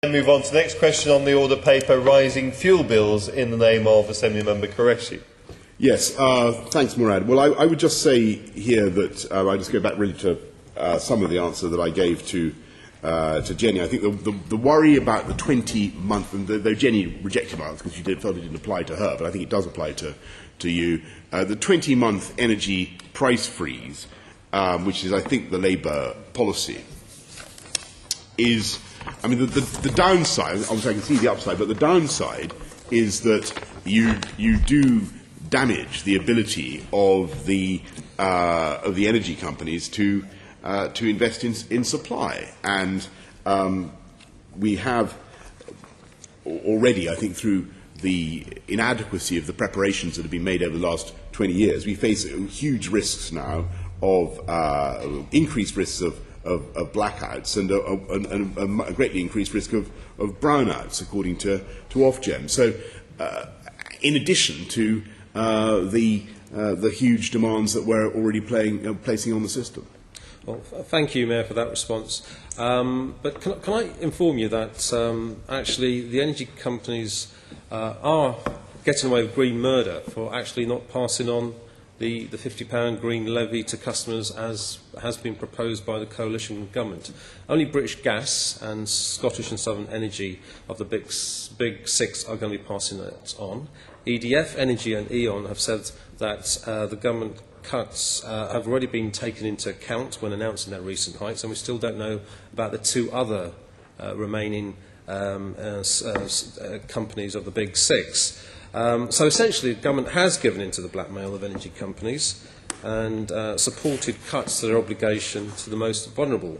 Move on to the next question on the order paper, rising fuel bills, in the name of Assembly Member Qureshi. Yes, thanks, Murad. Well, I would just say here that I just go back really to some of the answer that I gave to Jenny. I think the worry about the 20-month, and though Jenny rejected my answer because she felt it didn't apply to her, but I think it does apply to you, the 20-month energy price freeze, which is, I think, the Labour policy, is, I mean, the downside, obviously I can see the upside, but the downside is that you do damage the ability of the energy companies to invest in supply. And we have already, I think, through the inadequacy of the preparations that have been made over the last 20 years, we face huge risks now of increased risks of blackouts and a greatly increased risk of brownouts, according to Ofgem. So, in addition to the huge demands that we're already placing on the system. Well, thank you, Mayor, for that response. But can I inform you that actually the energy companies are getting away with green murder for actually not passing on the £50 green levy to customers as has been proposed by the coalition government. Only British Gas and Scottish and Southern Energy of the big six are going to be passing it on. EDF, Energy and E.ON have said that the government cuts have already been taken into account when announcing their recent hikes, and we still don't know about the two other remaining companies of the big six. So essentially the government has given in to the blackmail of energy companies and supported cuts to their obligation to the most vulnerable.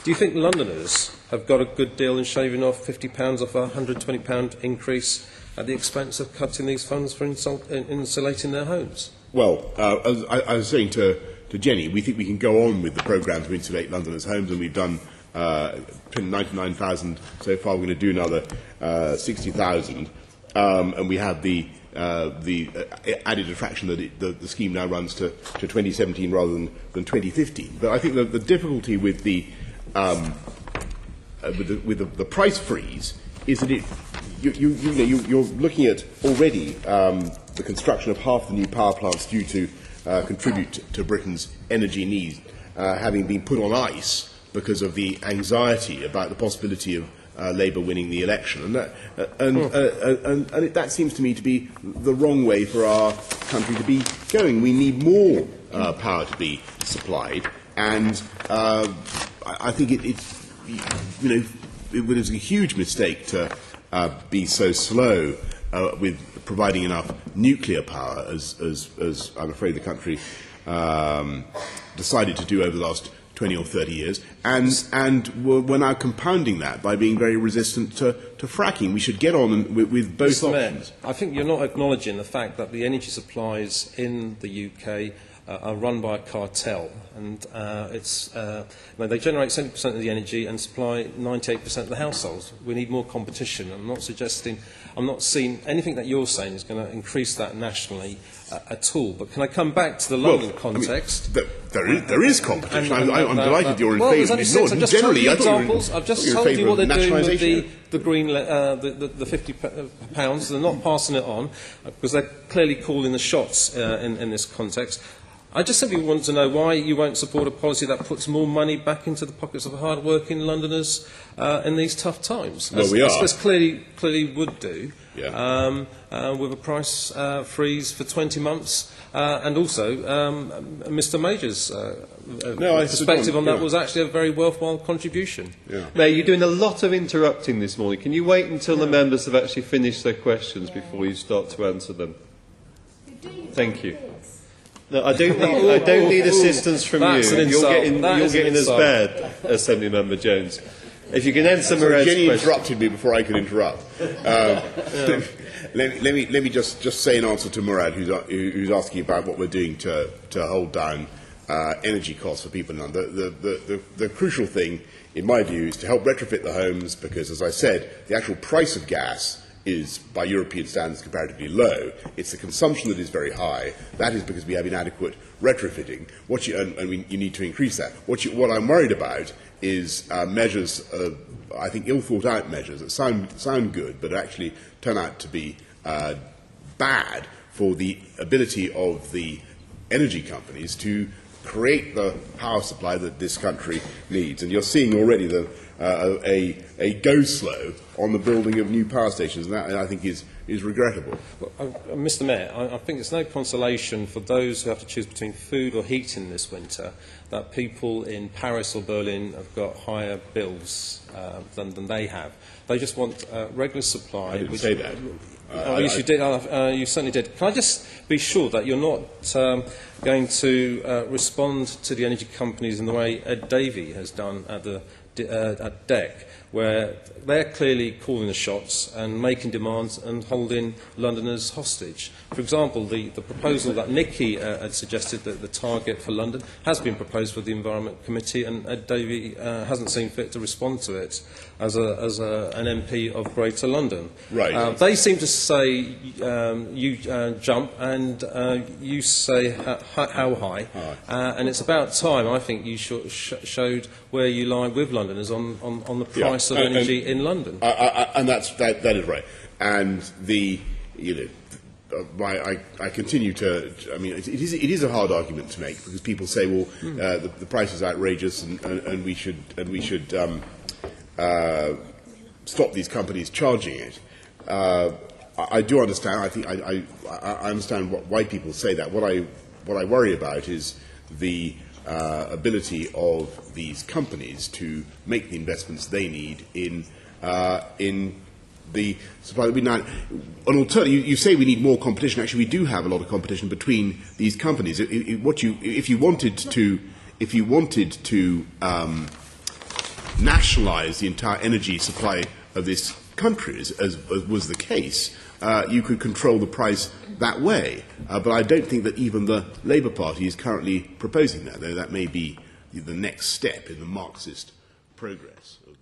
Do you think Londoners have got a good deal in shaving off £50 off a £120 increase at the expense of cutting these funds for insulating their homes? Well, as I was saying to Jenny, we think we can go on with the programme to insulate Londoners' homes, and we've done 99,000 so far. We're going to do another 60,000, and we have the added attraction that the scheme now runs to 2017 rather than 2015. But I think the difficulty with the price freeze is that you're looking at already the construction of half the new power plants due to contribute to Britain's energy needs having been put on ice because of the anxiety about the possibility of Labour winning the election. And that seems to me to be the wrong way for our country to be going. We need more power to be supplied, and I think it was a huge mistake to be so slow with providing enough nuclear power, as I'm afraid the country decided to do over the last 20 or 30 years, and we're now compounding that by being very resistant to fracking. We should get on with both options. I think you're not acknowledging the fact that the energy supplies in the UK are run by a cartel, and they generate 70% of the energy and supply 98% of the households. We need more competition. I'm not seeing anything that you're saying is going to increase that nationally at all. But can I come back to the London context? I mean, there is competition. I'm delighted you're in favour of it. Generally, I've just told you what they're doing with the green, the £50. They're not passing it on because they're clearly calling the shots in this context. I just simply want to know why you won't support a policy that puts more money back into the pockets of hard-working Londoners in these tough times. Well, we are. As clearly would do, yeah. With a price freeze for 20 months. And also, Mr Major's perspective on that was actually a very worthwhile contribution. Yeah. Mayor, you're doing a lot of interrupting this morning. Can you wait until the members have actually finished their questions before you start to answer them? Thank you. No, I don't need assistance from you. You're getting as bad, Assembly Member Jones. If you can answer Murad's Jenny question. interrupted me before I could interrupt. Let me just say in answer to Murad, who's asking about what we're doing to hold down energy costs for people. Now, the crucial thing, in my view, is to help retrofit the homes, because, as I said, the actual price of gas is, by European standards, comparatively low. It's the consumption that is very high. That is because we have inadequate retrofitting, you need to increase that. What I'm worried about is measures, I think ill-thought-out measures that sound good, but actually turn out to be bad for the ability of the energy companies to create the power supply that this country needs. And you're seeing already a go-slow on the building of new power stations, and that, I think, is regrettable. Well, Mr Mayor, I think it's no consolation for those who have to choose between food or heating this winter that people in Paris or Berlin have got higher bills than they have. They just want regular supply. I didn't say that. Yes, you did. You certainly did. Can I just be sure that you're not going to respond to the energy companies in the way Ed Davey has done at DEC, where they're clearly calling the shots and making demands and holding Londoners hostage? For example, the proposal that Nikki had suggested, that the target for London, has been proposed for the Environment Committee, and Ed Davey hasn't seen fit to respond to it as an MP of Greater London. Right. They seem to say you jump and you say how high, and it's about time, I think, you showed where you lie with Londoners on the price of energy in London. And that is right. And I continue to. I mean, it is a hard argument to make, because people say, well, the price is outrageous, and we should stop these companies charging it. I do understand. I think I understand why people say that. What I worry about is the ability of these companies to make the investments they need in the supply. Now, an alternative. You say we need more competition. Actually, we do have a lot of competition between these companies. If you wanted to nationalise the entire energy supply of this country, as was the case, you could control the price that way. But I don't think that even the Labour Party is currently proposing that, though that may be the next step in the Marxist progress of